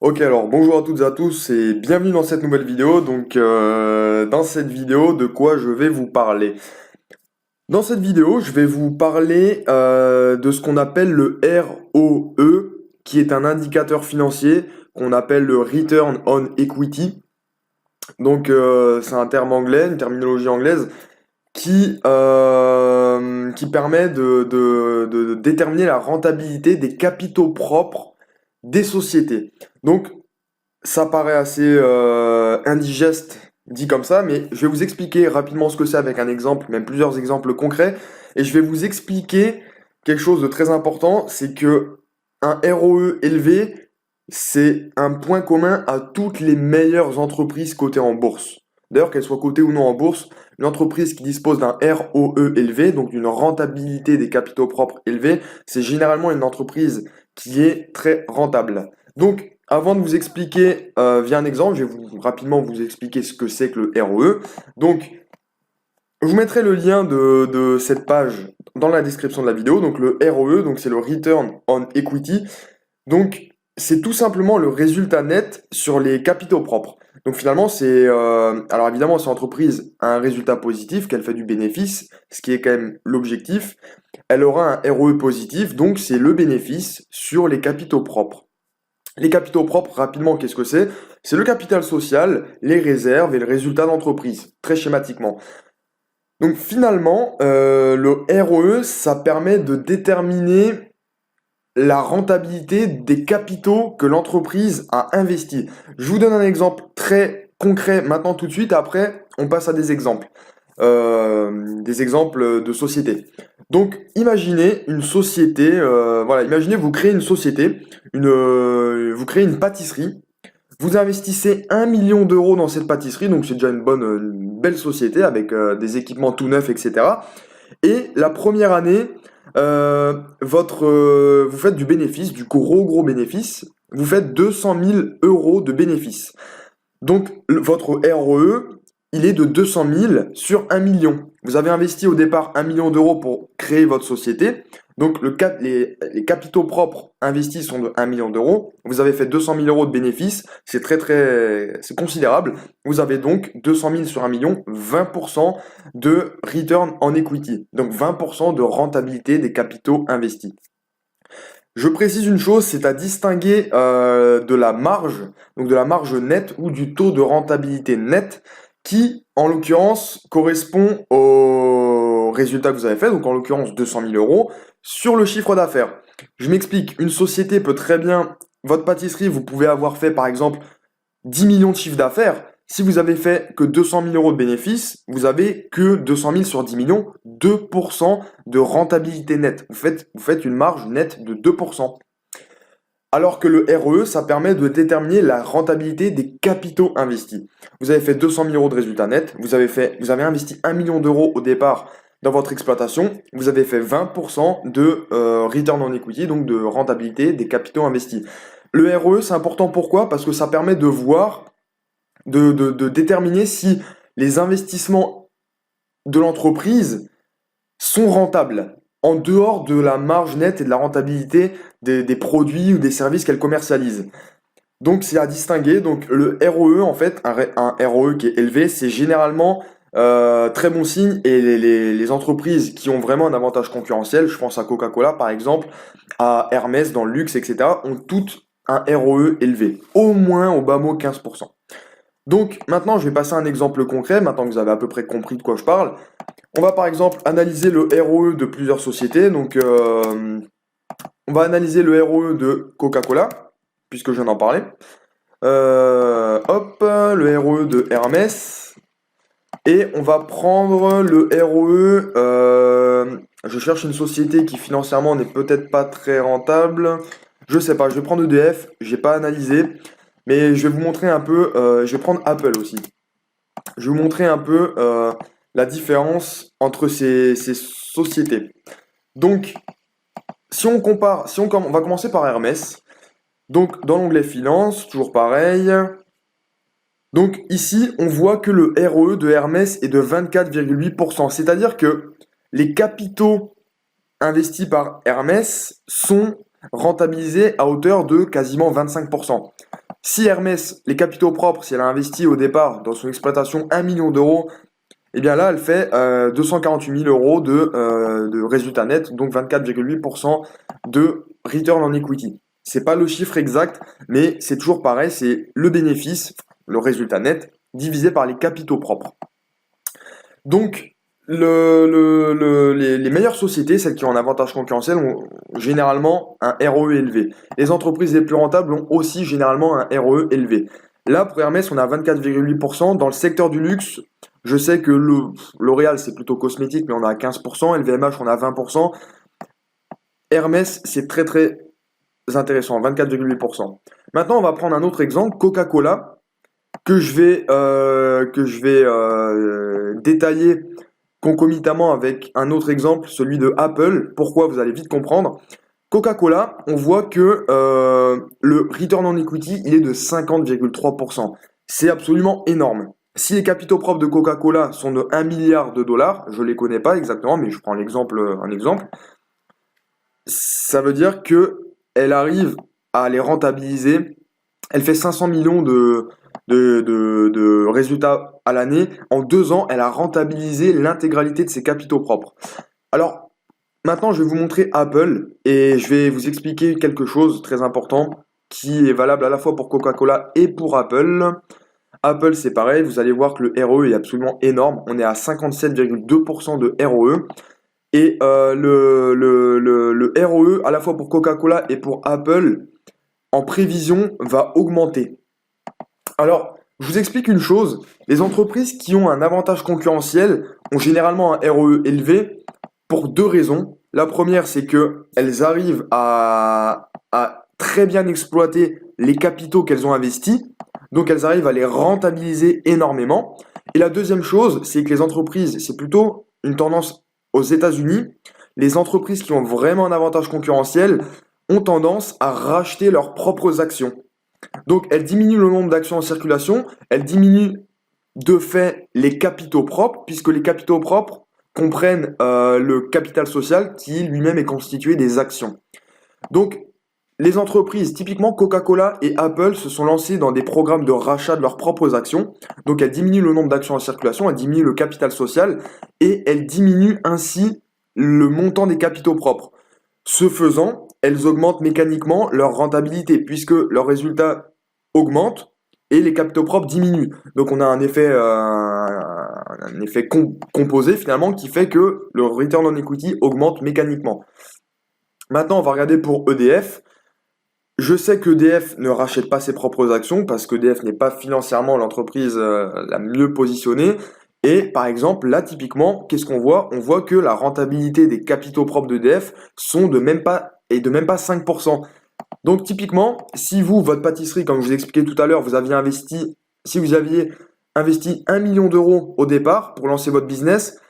Ok, alors bonjour à toutes et à tous et bienvenue dans cette nouvelle vidéo. Dans cette vidéo, de quoi je vais vous parler? Dans cette vidéo, je vais vous parler de ce qu'on appelle le ROE, qui est un indicateur financier qu'on appelle le Return on Equity. C'est un terme anglais, une terminologie anglaise qui permet de déterminer la rentabilité des capitaux propres des sociétés. Donc, ça paraît assez indigeste dit comme ça, mais je vais vous expliquer rapidement ce que c'est avec un exemple, même plusieurs exemples concrets, et je vais vous expliquer quelque chose de très important, c'est que un ROE élevé, c'est un point commun à toutes les meilleures entreprises cotées en bourse. D'ailleurs, qu'elles soient cotées ou non en bourse, une entreprise qui dispose d'un ROE élevé, donc d'une rentabilité des capitaux propres élevée, c'est généralement une entreprise qui est très rentable. Donc, avant de vous expliquer via un exemple, je vais rapidement vous expliquer ce que c'est que le ROE. Donc, je vous mettrai le lien de cette page dans la description de la vidéo. Donc, le ROE, donc c'est le Return on Equity. Donc, c'est tout simplement le résultat net sur les capitaux propres. Donc, finalement, alors évidemment, si l'entreprise a un résultat positif, qu'elle fait du bénéfice, ce qui est quand même l'objectif, elle aura un ROE positif, donc c'est le bénéfice sur les capitaux propres. Les capitaux propres, rapidement, qu'est-ce que c'est? C'est le capital social, les réserves et le résultat d'entreprise, très schématiquement. Donc finalement, le ROE, ça permet de déterminer la rentabilité des capitaux que l'entreprise a investis. Je vous donne un exemple très concret maintenant tout de suite, après on passe à des exemples de sociétés. Donc, imaginez une société, voilà, imaginez vous créez une société, vous créez une pâtisserie, vous investissez 1 million d'euros dans cette pâtisserie, donc c'est déjà une belle société avec des équipements tout neufs, etc. Et la première année, vous faites du bénéfice, du gros bénéfice, vous faites 200 000 euros de bénéfice. Donc, votre ROE, il est de 200 000 sur 1 million. Vous avez investi au départ 1 million d'euros pour créer votre société. Donc, les capitaux propres investis sont de 1 million d'euros. Vous avez fait 200 000 euros de bénéfices. C'est considérable. Vous avez donc 200 000 sur 1 million, 20% de return on equity. Donc, 20% de rentabilité des capitaux investis. Je précise une chose, c'est à distinguer de la marge, donc de la marge nette ou du taux de rentabilité net, qui en l'occurrence correspond au résultat que vous avez fait, donc en l'occurrence 200 000 euros, sur le chiffre d'affaires. Je m'explique, une société peut très bien, votre pâtisserie, vous pouvez avoir fait par exemple 10 millions de chiffre d'affaires. Si vous avez fait que 200 000 euros de bénéfices, vous avez que 200 000 sur 10 millions, 2% de rentabilité nette. Vous faites une marge nette de 2%. Alors que le ROE, ça permet de déterminer la rentabilité des capitaux investis. Vous avez fait 200 000 euros de résultat net, vous avez investi 1 million d'euros au départ dans votre exploitation, vous avez fait 20% de return on equity, donc de rentabilité des capitaux investis. Le ROE, c'est important pourquoi? Parce que ça permet de voir, de déterminer si les investissements de l'entreprise sont rentables en dehors de la marge nette et de la rentabilité des produits ou des services qu'elle commercialise. Donc c'est à distinguer. Donc le ROE, en fait, un ROE qui est élevé, c'est généralement très bon signe et les entreprises qui ont vraiment un avantage concurrentiel, je pense à Coca-Cola par exemple, à Hermès dans le luxe, etc., ont toutes un ROE élevé, au moins au bas mot 15%. Donc maintenant, je vais passer à un exemple concret, maintenant que vous avez à peu près compris de quoi je parle. On va par exemple analyser le ROE de plusieurs sociétés. On va analyser le ROE de Coca-Cola, puisque je viens d'en parler. Hop, le ROE de Hermès. Et on va prendre le ROE. Je cherche une société qui financièrement n'est peut-être pas très rentable. Je sais pas, je vais prendre EDF, j'ai pas analysé. Mais je vais vous montrer un peu. Je vais prendre Apple aussi. Je vais vous montrer un peu la différence entre ces sociétés. Donc, si on compare, on va commencer par Hermès. Donc, dans l'onglet Finance, toujours pareil. Donc, ici, on voit que le ROE de Hermès est de 24,8%. C'est-à-dire que les capitaux investis par Hermès sont rentabilisés à hauteur de quasiment 25%. Si Hermès, les capitaux propres, si elle a investi au départ dans son exploitation 1 million d'euros, eh bien là, elle fait 248 000 euros de résultat net, donc 24,8% de return on equity. C'est pas le chiffre exact, mais c'est toujours pareil, c'est le bénéfice, le résultat net, divisé par les capitaux propres. Donc, les meilleures sociétés, celles qui ont un avantage concurrentiel, ont généralement un ROE élevé. Les entreprises les plus rentables ont aussi généralement un ROE élevé. Là, pour Hermès, on a 24,8%. Dans le secteur du luxe, je sais que L'Oréal, c'est plutôt cosmétique, mais on a 15%. LVMH, on a 20%. Hermès, c'est très très intéressant, 24,8%. Maintenant, on va prendre un autre exemple, Coca-Cola, que je vais détailler concomitamment avec un autre exemple, celui de Apple. Pourquoi? Vous allez vite comprendre. Coca-Cola, on voit que le return on equity, il est de 50,3%. C'est absolument énorme. Si les capitaux propres de Coca-Cola sont de 1 milliard de dollars, je ne les connais pas exactement, mais je prends un exemple, ça veut dire que elle arrive à les rentabiliser. Elle fait 500 millions de résultats à l'année. En 2 ans, elle a rentabilisé l'intégralité de ses capitaux propres. Alors, maintenant, je vais vous montrer Apple et je vais vous expliquer quelque chose de très important qui est valable à la fois pour Coca-Cola et pour Apple. Apple, c'est pareil, vous allez voir que le ROE est absolument énorme. On est à 57,2% de ROE. Et le ROE, à la fois pour Coca-Cola et pour Apple, en prévision, va augmenter. Alors, je vous explique une chose, les entreprises qui ont un avantage concurrentiel ont généralement un ROE élevé pour 2 raisons. La première, c'est qu'elles arrivent à très bien exploiter les capitaux qu'elles ont investis, donc elles arrivent à les rentabiliser énormément. Et la deuxième chose, c'est que les entreprises, c'est plutôt une tendance aux États-Unis, les entreprises qui ont vraiment un avantage concurrentiel ont tendance à racheter leurs propres actions. Donc, elles diminuent le nombre d'actions en circulation, elles diminuent de fait les capitaux propres, puisque les capitaux propres comprennent le capital social qui lui-même est constitué des actions. Donc, les entreprises, typiquement Coca-Cola et Apple, se sont lancées dans des programmes de rachat de leurs propres actions. Donc, elles diminuent le nombre d'actions en circulation, elles diminuent le capital social et elles diminuent ainsi le montant des capitaux propres. Ce faisant, elles augmentent mécaniquement leur rentabilité puisque leurs résultats augmentent et les capitaux propres diminuent. Donc on a un effet composé finalement qui fait que le return on equity augmente mécaniquement. Maintenant, on va regarder pour EDF. Je sais que EDF ne rachète pas ses propres actions parce que EDF n'est pas financièrement l'entreprise la mieux positionnée. Et par exemple, là typiquement, qu'est-ce qu'on voit? On voit que la rentabilité des capitaux propres d'EDF sont de même pas 5%. Donc typiquement, si vous, votre pâtisserie, comme je vous expliquais tout à l'heure, si vous aviez investi 1 million d'euros au départ pour lancer votre business,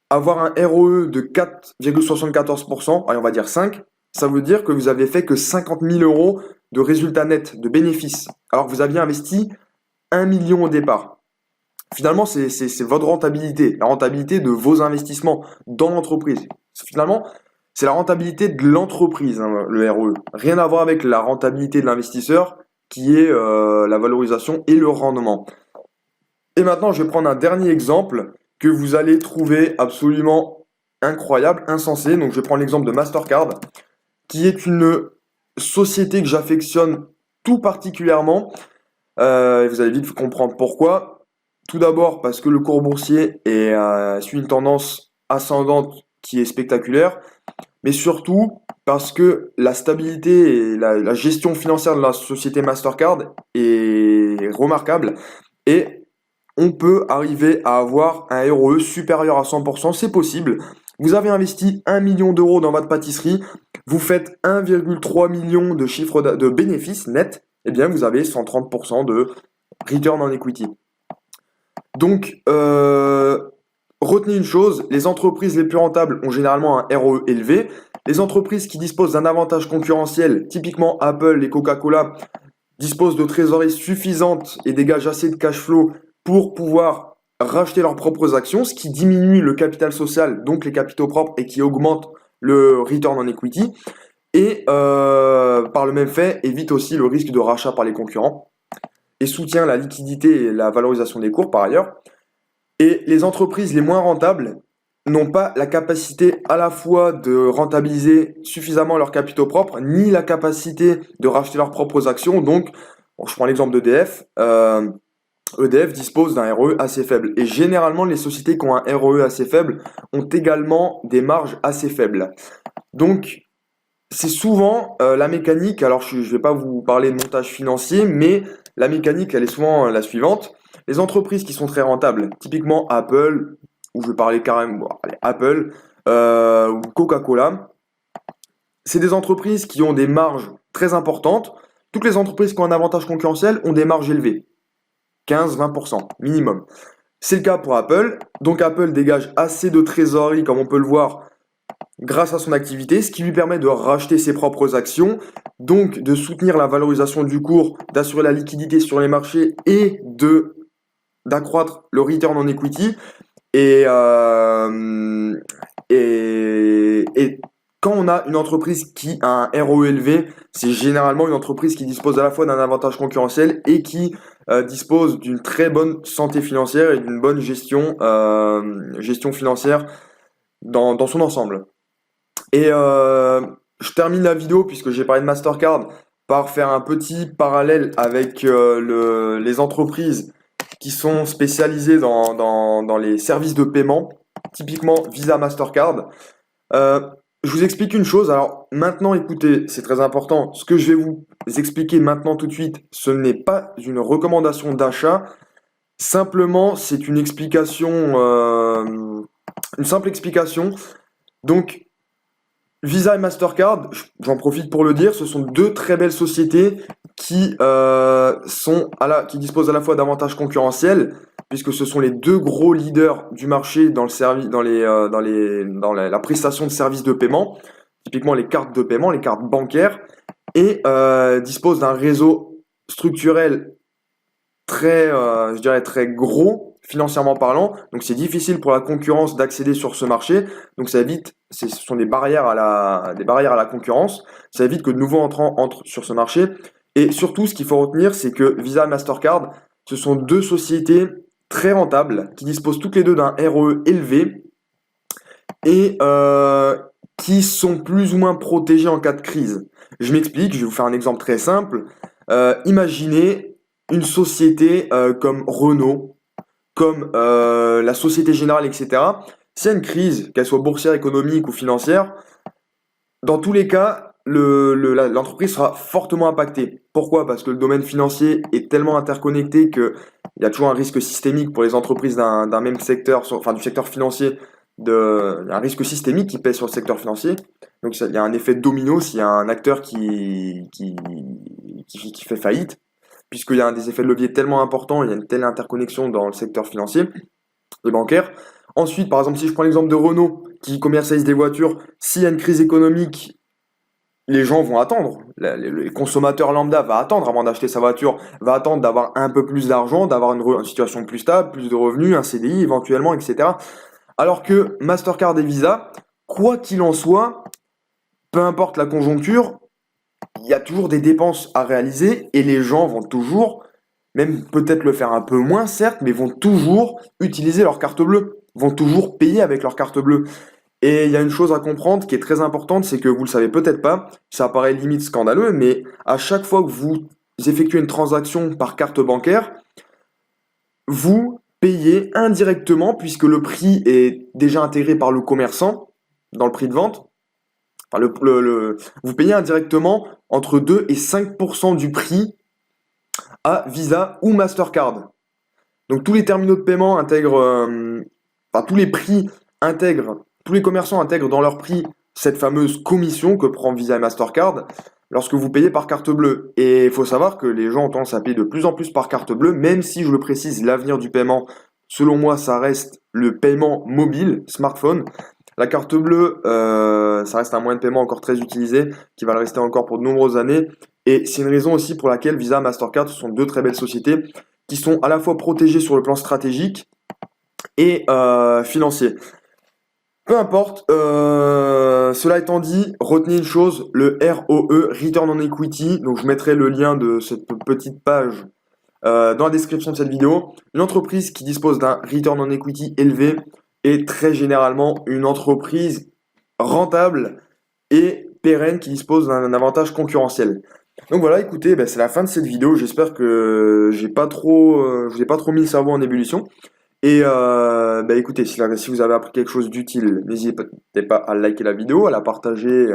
avoir un ROE de 4,74%, allez, on va dire 5, ça veut dire que vous avez fait que 50 000 euros de résultats nets, de bénéfices, alors que vous aviez investi 1 million au départ. Finalement, c'est votre rentabilité, la rentabilité de vos investissements dans l'entreprise. Finalement, c'est la rentabilité de l'entreprise, hein, le ROE. Rien à voir avec la rentabilité de l'investisseur, qui est la valorisation et le rendement. Et maintenant, je vais prendre un dernier exemple que vous allez trouver absolument incroyable, insensé. Donc, je vais prendre l'exemple de Mastercard, qui est une société que j'affectionne tout particulièrement. Vous allez vite comprendre pourquoi. Tout d'abord parce que le cours boursier suit une tendance ascendante qui est spectaculaire, mais surtout parce que la stabilité et la gestion financière de la société Mastercard est remarquable et on peut arriver à avoir un ROE supérieur à 100%, c'est possible. Vous avez investi 1 million d'euros dans votre pâtisserie, vous faites 1,3 million de chiffre de bénéfices net, et bien vous avez 130% de return on equity. Donc, retenez une chose, les entreprises les plus rentables ont généralement un ROE élevé. Les entreprises qui disposent d'un avantage concurrentiel, typiquement Apple et Coca-Cola, disposent de trésorerie suffisante et dégagent assez de cash flow pour pouvoir racheter leurs propres actions, ce qui diminue le capital social, donc les capitaux propres, et qui augmente le return on equity. Et par le même fait, évite aussi le risque de rachat par les concurrents. et soutient la liquidité et la valorisation des cours par ailleurs. Et les entreprises les moins rentables n'ont pas la capacité à la fois de rentabiliser suffisamment leurs capitaux propres, ni la capacité de racheter leurs propres actions. Donc, bon, je prends l'exemple d'EDF. EDF dispose d'un ROE assez faible. Et généralement, les sociétés qui ont un ROE assez faible ont également des marges assez faibles. Donc, c'est souvent la mécanique. Alors, je ne vais pas vous parler de montage financier, mais la mécanique, elle est souvent la suivante. Les entreprises qui sont très rentables, typiquement Apple, ou je vais parler carrément, bon, allez, Apple, ou Coca-Cola, c'est des entreprises qui ont des marges très importantes. Toutes les entreprises qui ont un avantage concurrentiel ont des marges élevées, 15-20% minimum. C'est le cas pour Apple. Donc Apple dégage assez de trésorerie, comme on peut le voir, grâce à son activité, ce qui lui permet de racheter ses propres actions, donc de soutenir la valorisation du cours, d'assurer la liquidité sur les marchés et d'accroître le return on equity. Et quand on a une entreprise qui a un ROE élevé, c'est généralement une entreprise qui dispose à la fois d'un avantage concurrentiel et qui dispose d'une très bonne santé financière et d'une bonne gestion financière dans son ensemble. Et je termine la vidéo, puisque j'ai parlé de Mastercard, par faire un petit parallèle avec les entreprises qui sont spécialisées dans les services de paiement, typiquement Visa, Mastercard. Euh, je vous explique une chose. Alors maintenant, écoutez, c'est très important. Ce que je vais vous expliquer maintenant tout de suite, ce n'est pas une recommandation d'achat. Simplement, c'est une explication, une simple explication. Donc, Visa et Mastercard, j'en profite pour le dire, ce sont deux très belles sociétés qui qui disposent à la fois d'avantages concurrentiels, puisque ce sont les deux gros leaders du marché dans le service, la prestation de services de paiement, typiquement les cartes de paiement, les cartes bancaires, et disposent d'un réseau structurel très, je dirais très gros financièrement parlant. Donc c'est difficile pour la concurrence d'accéder sur ce marché. Donc ça évite, ce sont des barrières à la concurrence. Ça évite que de nouveaux entrants entrent sur ce marché. Et surtout, ce qu'il faut retenir, c'est que Visa et Mastercard, ce sont deux sociétés très rentables qui disposent toutes les deux d'un ROE élevé et qui sont plus ou moins protégées en cas de crise. Je m'explique, je vais vous faire un exemple très simple. Imaginez une société comme Renault, comme la Société Générale, etc. S'il y a une crise, qu'elle soit boursière, économique ou financière, dans tous les cas, l'entreprise sera fortement impactée. Pourquoi? Parce que le domaine financier est tellement interconnecté qu'il y a toujours un risque systémique pour les entreprises d'un même secteur, enfin du secteur financier, il y a un risque systémique qui pèse sur le secteur financier. Donc il y a un effet domino s'il y a un acteur qui fait faillite, puisqu'il y a des effets de levier tellement importants, il y a une telle interconnexion dans le secteur financier et bancaire. Ensuite, par exemple, si je prends l'exemple de Renault, qui commercialise des voitures, s'il y a une crise économique, les gens vont attendre. Les consommateurs lambda va attendre avant d'acheter sa voiture, va attendre d'avoir un peu plus d'argent, d'avoir une situation plus stable, plus de revenus, un CDI éventuellement, etc. Alors que Mastercard et Visa, quoi qu'il en soit, peu importe la conjoncture, il y a toujours des dépenses à réaliser et les gens vont toujours, même peut-être le faire un peu moins certes, mais vont toujours utiliser leur carte bleue, vont toujours payer avec leur carte bleue. Et il y a une chose à comprendre qui est très importante, c'est que vous le savez peut-être pas, ça paraît limite scandaleux, mais à chaque fois que vous effectuez une transaction par carte bancaire, vous payez indirectement, puisque le prix est déjà intégré par le commerçant dans le prix de vente. Enfin, vous payez indirectement entre 2 et 5% du prix à Visa ou Mastercard. Donc tous les terminaux de paiement intègrent, enfin tous les prix intègrent, tous les commerçants intègrent dans leur prix cette fameuse commission que prend Visa et Mastercard lorsque vous payez par carte bleue. Et il faut savoir que les gens ont tendance à payer de plus en plus par carte bleue, même si je le précise, l'avenir du paiement, selon moi, ça reste le paiement mobile, smartphone. La carte bleue, ça reste un moyen de paiement encore très utilisé, qui va le rester encore pour de nombreuses années. Et c'est une raison aussi pour laquelle Visa et Mastercard, ce sont deux très belles sociétés qui sont à la fois protégées sur le plan stratégique et financier. Peu importe, cela étant dit, retenez une chose, le ROE, Return on Equity, donc je mettrai le lien de cette petite page dans la description de cette vidéo. Une entreprise qui dispose d'un return on equity élevé est très généralement une entreprise rentable et pérenne qui dispose d'un avantage concurrentiel. Donc voilà, écoutez, c'est la fin de cette vidéo. J'espère que je vous ai pas trop mis le cerveau en ébullition. Et écoutez, si vous avez appris quelque chose d'utile, n'hésitez pas à liker la vidéo, à la partager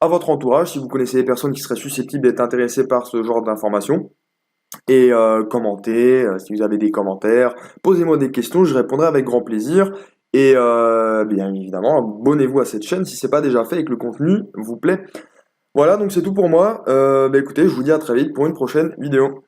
à votre entourage si vous connaissez des personnes qui seraient susceptibles d'être intéressées par ce genre d'informations. Et commentez, si vous avez des commentaires, posez-moi des questions, je répondrai avec grand plaisir. Et bien évidemment, abonnez-vous à cette chaîne si ce n'est pas déjà fait et que le contenu vous plaît. Voilà, donc c'est tout pour moi. Écoutez, je vous dis à très vite pour une prochaine vidéo.